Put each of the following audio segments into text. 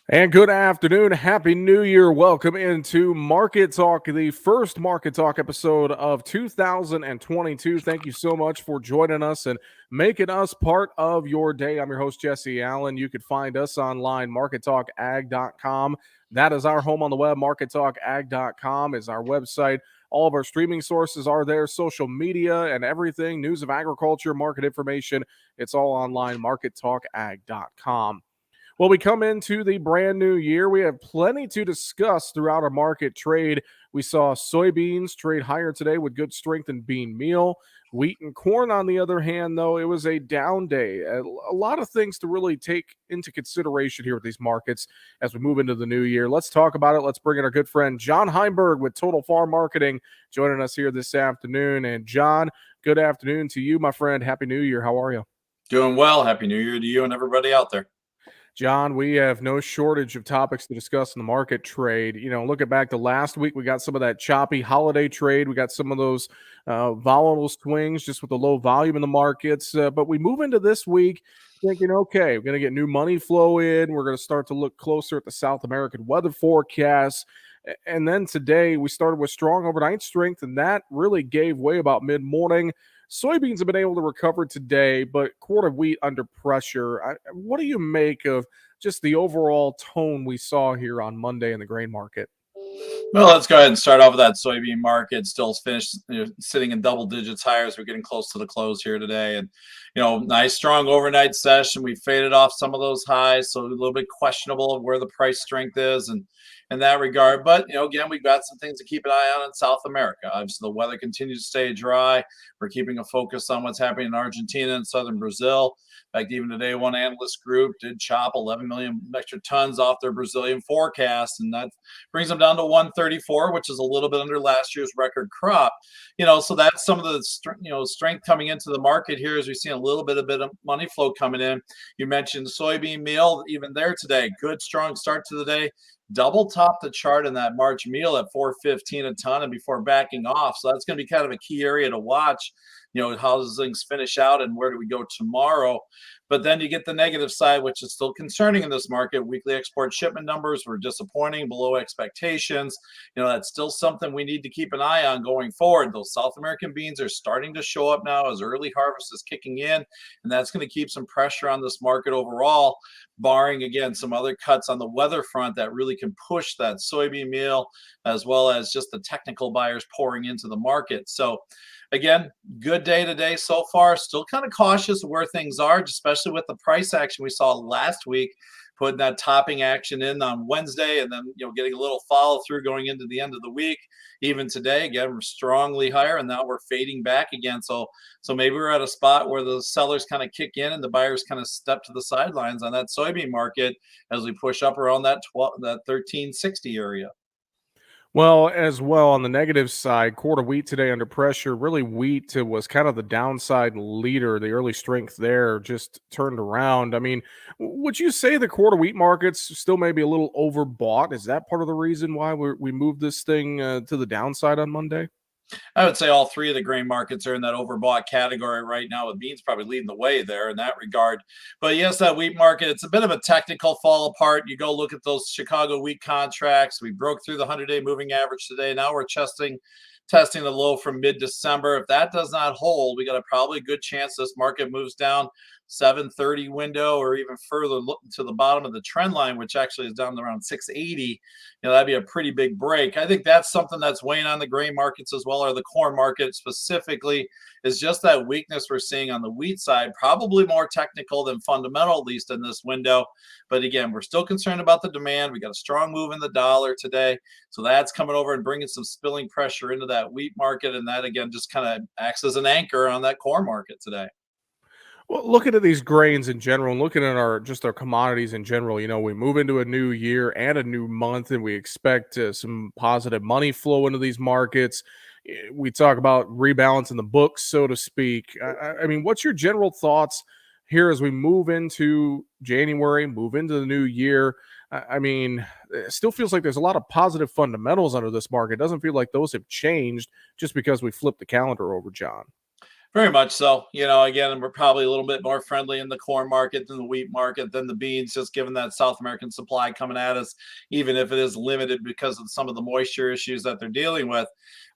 And good afternoon. Happy New Year. Welcome into Market Talk, the first Market Talk episode of 2022. Thank you so much for joining us and making us part of your day. I'm your host, Jesse Allen. You can find us online, markettalkag.com. That is our home on the web. Markettalkag.com is our website. All of our streaming sources are there, social media and everything, news of agriculture, market information. It's all online, markettalkag.com. Well, we come into the brand new year. We have plenty to discuss throughout our market trade. We saw soybeans trade higher today with good strength in bean meal. Wheat and corn, on the other hand, though, it was a down day. A lot of things to really take into consideration here with these markets as we move into the new year. Let's talk about it. Let's bring in our good friend John Heinberg with Total Farm Marketing joining us here this afternoon. And John, good afternoon to you, my friend. Happy New Year. How are you? Doing well. Happy New Year to you and everybody out there. John, we have no shortage of topics to discuss in the market trade. Looking back to last week, we got some of that choppy holiday trade. We got some of those volatile swings just with the low volume in the markets. But we move into this week thinking, okay, we're going to get new money flow in. We're going to start to look closer at the South American weather forecasts. And then today we started with strong overnight strength, and that really gave way about mid-morning. Soybeans have been able to recover today, but quarter wheat under pressure. What do you make of just the overall tone we saw here on Monday in the grain market? Well, let's go ahead and start off with that soybean market. Still finished, sitting in double digits higher as we're getting close to the close here today. And, nice strong overnight session. We faded off some of those highs, so a little bit questionable of where the price strength is and in that regard. But, again, we've got some things to keep an eye on in South America. Obviously, the weather continues to stay dry. We're keeping a focus on what's happening in Argentina and southern Brazil. In fact, even today, one analyst group did chop 11 million metric tons off their Brazilian forecast, and that brings them down to 134, which is a little bit under last year's record crop. So that's some of the strength coming into the market here as we see a little bit of money flow coming in. You mentioned soybean meal, even there today, good strong start to the day. Double top the chart in that March meal at 415 a ton and before backing off. So that's going to be kind of a key area to watch. How does things finish out and where do we go tomorrow? But then you get the negative side, which is still concerning in this market. Weekly export shipment numbers were disappointing, below expectations. That's still something we need to keep an eye on going forward. Those South American beans are starting to show up now as early harvest is kicking in, and that's going to keep some pressure on this market overall, barring, again, some other cuts on the weather front that really can push that soybean meal, as well as just the technical buyers pouring into the market. So, again, good day today so far. Still kind of cautious of where things are, especially with the price action we saw last week, putting that topping action in on Wednesday and then, getting a little follow through going into the end of the week. Even today, again, we're strongly higher and now we're fading back again. So maybe we're at a spot where the sellers kind of kick in and the buyers kind of step to the sidelines on that soybean market as we push up around that 1360 area. Well, as well on the negative side, quarter wheat today under pressure. Really, wheat was kind of the downside leader. The early strength there just turned around. I mean, would you say the quarter wheat markets still maybe a little overbought? Is that part of the reason why we moved this thing to the downside on Monday? I would say all three of the grain markets are in that overbought category right now, with beans probably leading the way there in that regard. But yes, that wheat market, it's a bit of a technical fall apart. You go look at those Chicago wheat contracts. We broke through the 100-day moving average today. Now we're testing the low from mid-December. If that does not hold, we got a probably good chance this market moves down 730 window or even further to the bottom of the trend line, which actually is down around 680. That'd be a pretty big break. I think that's something that's weighing on the grain markets as well, or the corn market specifically, is just that weakness we're seeing on the wheat side, probably more technical than fundamental, at least in this window. But again, we're still concerned about the demand. We got a strong move in the dollar today. So that's coming over and bringing some spilling pressure into that wheat market. And that, again, just kind of acts as an anchor on that corn market today. Well, looking at these grains in general, and looking at our commodities in general, we move into a new year and a new month, and we expect some positive money flow into these markets. We talk about rebalancing the books, so to speak. I mean, what's your general thoughts here as we move into January, move into the new year? I mean, it still feels like there's a lot of positive fundamentals under this market. It doesn't feel like those have changed just because we flipped the calendar over, John. Very much so. Again, we're probably a little bit more friendly in the corn market than the wheat market than the beans, just given that South American supply coming at us, even if it is limited because of some of the moisture issues that they're dealing with.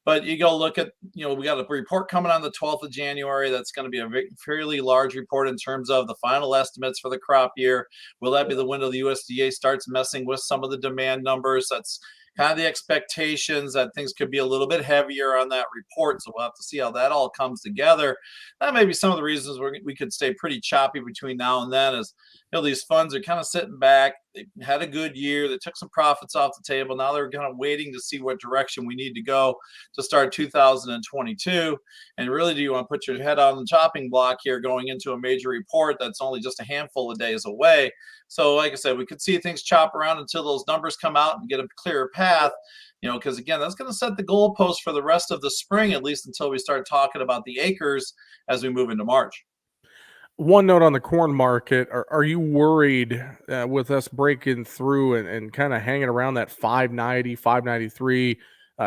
But you go look at, we got a report coming on the 12th of January. That's going to be a fairly large report in terms of the final estimates for the crop year. Will that be the window the USDA starts messing with some of the demand numbers? That's kind of the expectations that things could be a little bit heavier on that report. So we'll have to see how that all comes together. That may be some of the reasons we could stay pretty choppy between now and then, as these funds are kind of sitting back. They had a good year. They took some profits off the table. Now they're kind of waiting to see what direction we need to go to start 2022. And really, do you want to put your head on the chopping block here going into a major report that's only just a handful of days away? So, like I said, we could see things chop around until those numbers come out and get a clearer path. Because again, that's going to set the goalpost for the rest of the spring, at least until we start talking about the acres as we move into March. One note on the corn market: Are you worried with us breaking through and kind of hanging around that 590, 593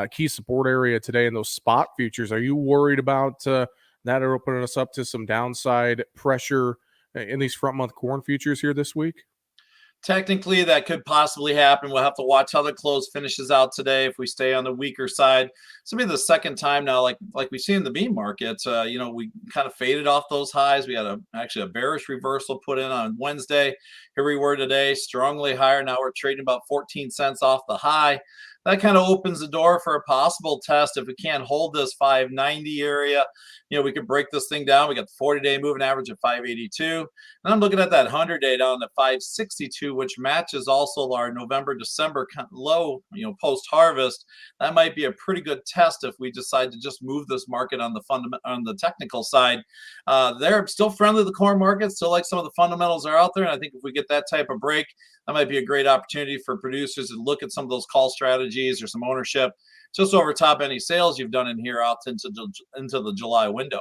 key support area today in those spot futures? Are you worried about that opening us up to some downside pressure in these front month corn futures here this week? Technically, that could possibly happen. We'll have to watch how the close finishes out today. If we stay on the weaker side, this will be the second time now, like we see in the bean market. We kind of faded off those highs. We had actually a bearish reversal put in on Wednesday. Here we were today, strongly higher. Now we're trading about 14 cents off the high. That kind of opens the door for a possible test. If we can't hold this 590 area, we could break this thing down. We got the 40-day moving average at 582. And I'm looking at that 100-day down at 562, which matches also our November, December low, post harvest. That might be a pretty good test if we decide to just move this market on the technical side. They're still friendly, the corn market, still like some of the fundamentals are out there. And I think if we get that type of break, that might be a great opportunity for producers to look at some of those call strategies or some ownership just over top any sales you've done in here out into the July window.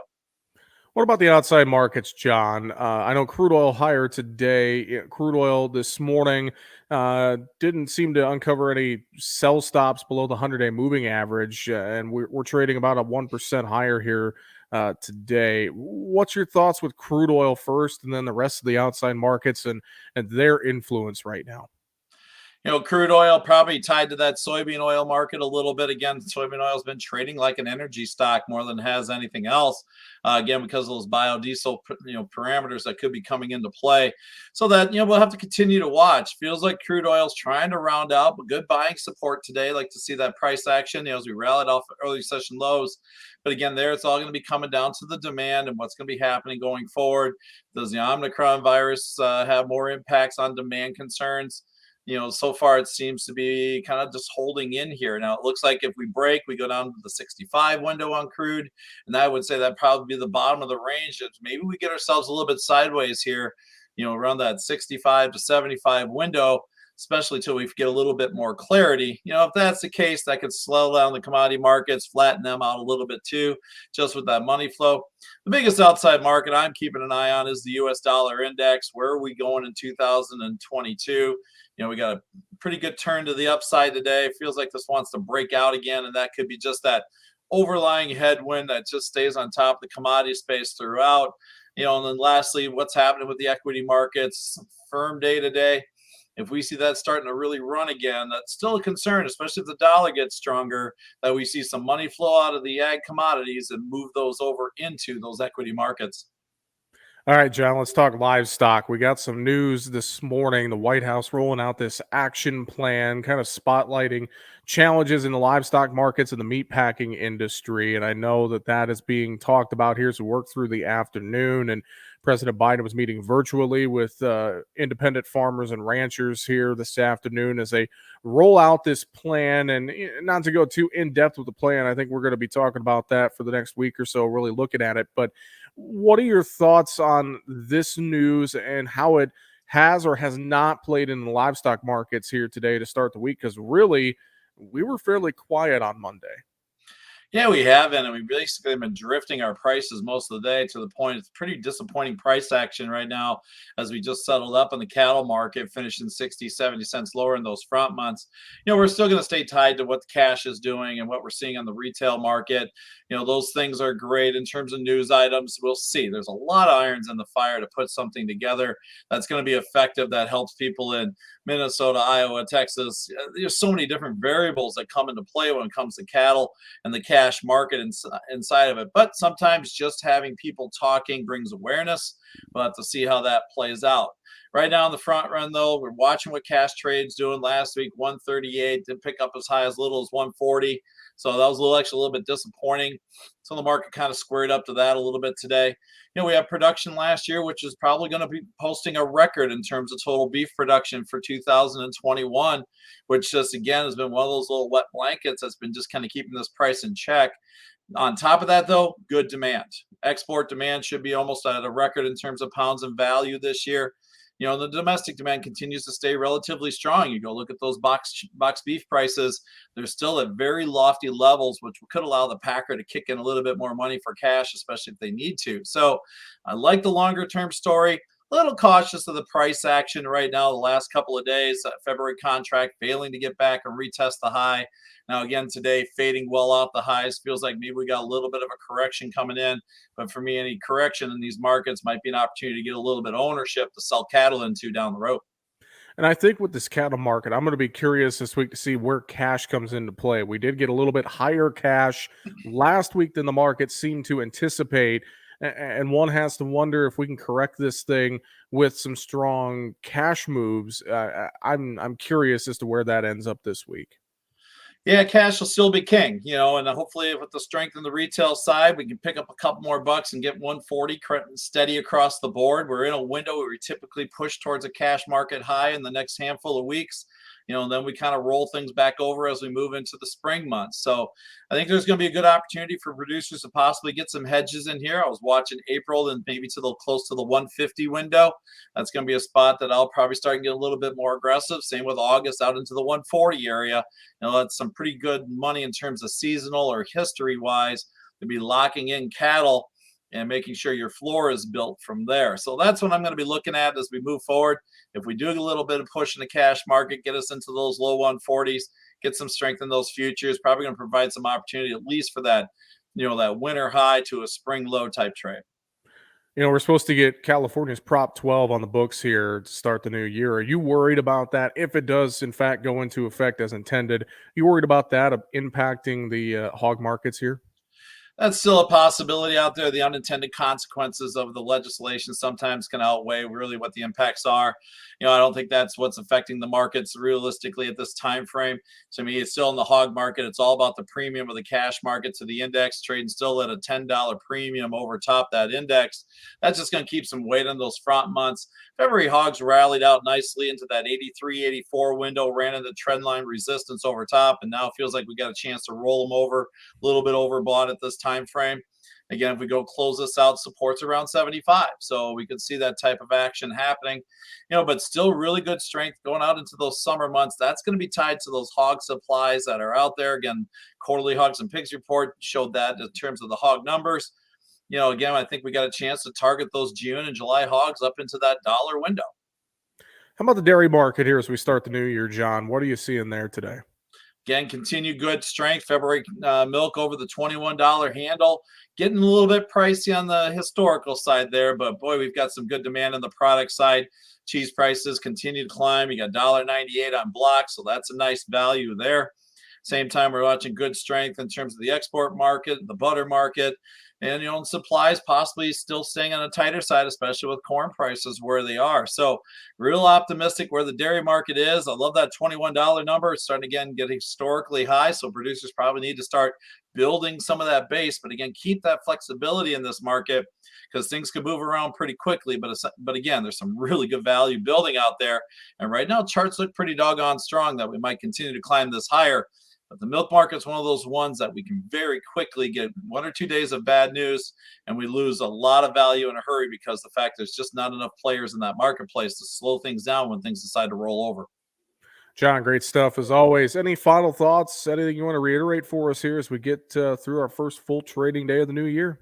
What about the outside markets, John? I know crude oil higher today. Crude oil this morning didn't seem to uncover any sell stops below the 100-day moving average, and we're trading about a 1% higher here today. What's your thoughts with crude oil first, and then the rest of the outside markets and their influence right now? Crude oil probably tied to that soybean oil market a little bit. Again, soybean oil has been trading like an energy stock more than it has anything else. Again, because of those biodiesel, parameters that could be coming into play. So that, we'll have to continue to watch. Feels like crude oil is trying to round out, but good buying support today. Like to see that price action, as we rallied off early session lows. But again, it's all going to be coming down to the demand and what's going to be happening going forward. Does the Omicron virus have more impacts on demand concerns? So far it seems to be kind of just holding in here. Now it looks like if we break, we go down to the 65 window on crude, and I would say that probably be the bottom of the range. Maybe we get ourselves a little bit sideways here, around that 65 to 75 window, especially till we get a little bit more clarity. If that's the case, that could slow down the commodity markets, flatten them out a little bit too, just with that money flow. The biggest outside market I'm keeping an eye on is the US dollar index. Where are we going in 2022? We got a pretty good turn to the upside today. It feels like this wants to break out again, and that could be just that overlying headwind that just stays on top of the commodity space throughout. And then lastly, what's happening with the equity markets? Firm day today. If we see that starting to really run again, that's still a concern, especially if the dollar gets stronger, that we see some money flow out of the ag commodities and move those over into those equity markets. All right, John, let's talk livestock. We got some news this morning. The White House rolling out this action plan, kind of spotlighting challenges in the livestock markets and the meat packing industry. And I know that is being talked about here as we work through the afternoon. And President Biden was meeting virtually with independent farmers and ranchers here this afternoon as they roll out this plan. And not to go too in depth with the plan, I think we're going to be talking about that for the next week or so, really looking at it. But what are your thoughts on this news and how it has or has not played in the livestock markets here today to start the week? Because really, we were fairly quiet on Monday. Yeah, we haven't, and we basically been drifting our prices most of the day to the point it's pretty disappointing price action right now as we just settled up in the cattle market, finishing 60, 70 cents lower in those front months. We're still going to stay tied to what the cash is doing and what we're seeing on the retail market. Those things are great in terms of news items. We'll see. There's a lot of irons in the fire to put something together that's going to be effective, that helps people in Minnesota, Iowa, Texas. There's so many different variables that come into play when it comes to cattle and the cash market inside of it. But sometimes just having people talking brings awareness. We'll have to see how that plays out. Right now in the front run, though, we're watching what cash trade's doing. Last week, 138 did pick up as high as little as 140. So that was actually a little bit disappointing. So the market kind of squared up to that a little bit today. We have production last year, which is probably going to be posting a record in terms of total beef production for 2021, which just again has been one of those little wet blankets that's been just kind of keeping this price in check. On top of that, though, good demand. Export demand should be almost at a record in terms of pounds and value this year. The domestic demand continues to stay relatively strong. You go look at those box beef prices; they're still at very lofty levels, which could allow the packer to kick in a little bit more money for cash, especially if they need to. So, I like the longer term story. A little cautious of the price action right now. The last couple of days, February contract failing to get back and retest the high. Now, again, today, fading well off the highs. Feels like maybe we got a little bit of a correction coming in. But for me, any correction in these markets might be an opportunity to get a little bit of ownership to sell cattle into down the road. And I think with this cattle market, I'm going to be curious this week to see where cash comes into play. We did get a little bit higher cash last week than the market seemed to anticipate. And one has to wonder if we can correct this thing with some strong cash moves. I'm curious as to where that ends up this week. Yeah, cash will still be king, and hopefully with the strength in the retail side, we can pick up a couple more bucks and get 140 steady across the board. We're in a window where we typically push towards a cash market high in the next handful of weeks. And then we kind of roll things back over as we move into the spring months. So I think there's going to be a good opportunity for producers to possibly get some hedges in here. I was watching April and maybe to the close to the 150 window. That's going to be a spot that I'll probably start to get a little bit more aggressive. Same with August out into the 140 area. That's some pretty good money in terms of seasonal or history wise to be locking in cattle and making sure your floor is built from there. So that's what I'm going to be looking at as we move forward. If we do a little bit of push in the cash market, get us into those low 140s, get some strength in those futures, probably going to provide some opportunity at least for that, that winter high to a spring low type trade. We're supposed to get California's Prop 12 on the books here to start the new year. Are you worried about that? If it does, in fact, go into effect as intended, you worried about that impacting the hog markets here? That's still a possibility out there. The unintended consequences of the legislation sometimes can outweigh really what the impacts are. I don't think that's what's affecting the markets realistically at this time frame. To me, it's still in the hog market. It's all about the premium of the cash market to the index, trading still at a $10 premium over top that index. That's just going to keep some weight on those front months. February hogs rallied out nicely into that 83, 84 window, ran into trend line resistance over top, and now it feels like we got a chance to roll them over, a little bit overbought at this time frame. Again, if we go close this out, supports around 75. So we could see that type of action happening, but still really good strength going out into those summer months. That's going to be tied to those hog supplies that are out there. Again, quarterly hogs and pigs report showed that in terms of the hog numbers. Again, I think we got a chance to target those June and July hogs up into that dollar window. How about the dairy market here as we start the new year, John? What are you seeing there today? Again, continued good strength. February milk over the $21 handle. Getting a little bit pricey on the historical side there, but boy, we've got some good demand on the product side. Cheese prices continue to climb. You got $1.98 on block, so that's a nice value there. Same time, we're watching good strength in terms of the export market, the butter market, and supplies possibly still staying on a tighter side, especially with corn prices where they are. So real optimistic where the dairy market is. I love that $21 number. It's starting again get historically high. So producers probably need to start building some of that base. But again, keep that flexibility in this market because things can move around pretty quickly. But again, there's some really good value building out there. And right now, charts look pretty doggone strong that we might continue to climb this higher. But the milk market's one of those ones that we can very quickly get 1 or 2 days of bad news, and we lose a lot of value in a hurry because the fact there's just not enough players in that marketplace to slow things down when things decide to roll over. John, great stuff as always. Any final thoughts? Anything you want to reiterate for us here as we get through our first full trading day of the new year?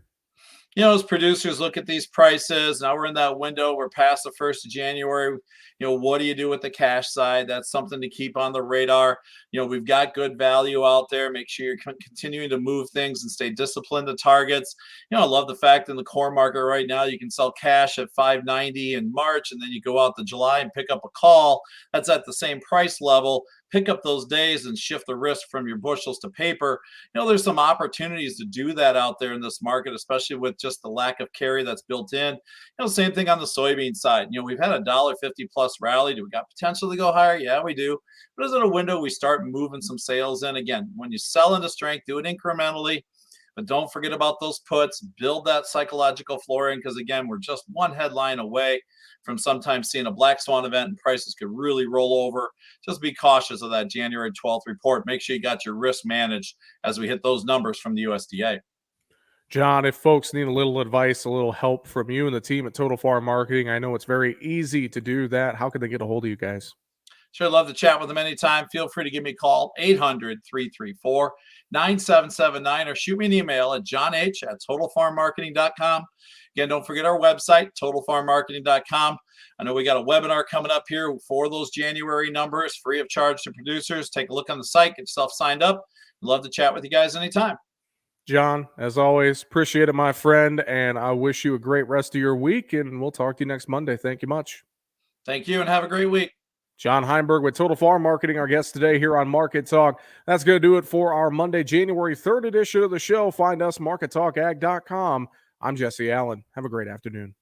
As producers look at these prices, now we're in that window. We're past the 1st of January. What do you do with the cash side? That's something to keep on the radar. We've got good value out there. Make sure you're continuing to move things and stay disciplined to targets. I love the fact in the core market right now, you can sell cash at 590 in March, and then you go out to July and pick up a call that's at the same price level. Pick up those days and shift the risk from your bushels to paper. There's some opportunities to do that out there in this market, especially with just the lack of carry that's built in. Same thing on the soybean side. We've had a $1.50 plus rally. Do we got potential to go higher? Yeah, we do. But is it a window we start moving some sales in? Again, when you sell into strength, do it incrementally. But don't forget about those puts. Build that psychological flooring because, again, we're just one headline away from sometimes seeing a black swan event and prices could really roll over. Just be cautious of that January 12th report. Make sure you got your risk managed as we hit those numbers from the USDA. John, if folks need a little advice, a little help from you and the team at Total Farm Marketing, I know it's very easy to do that. How can they get a hold of you guys? Sure, love to chat with them anytime. Feel free to give me a call, 800-334-9779, or shoot me an email at johnh@totalfarmmarketing.com. Again, don't forget our website, totalfarmmarketing.com. I know we got a webinar coming up here for those January numbers, free of charge to producers. Take a look on the site, get yourself signed up. Love to chat with you guys anytime. John, as always, appreciate it, my friend, and I wish you a great rest of your week, and we'll talk to you next Monday. Thank you much. Thank you, and have a great week. John Heinberg with Total Farm Marketing, our guest today here on Market Talk. That's going to do it for our Monday, January 3rd edition of the show. Find us, markettalkag.com. I'm Jesse Allen. Have a great afternoon.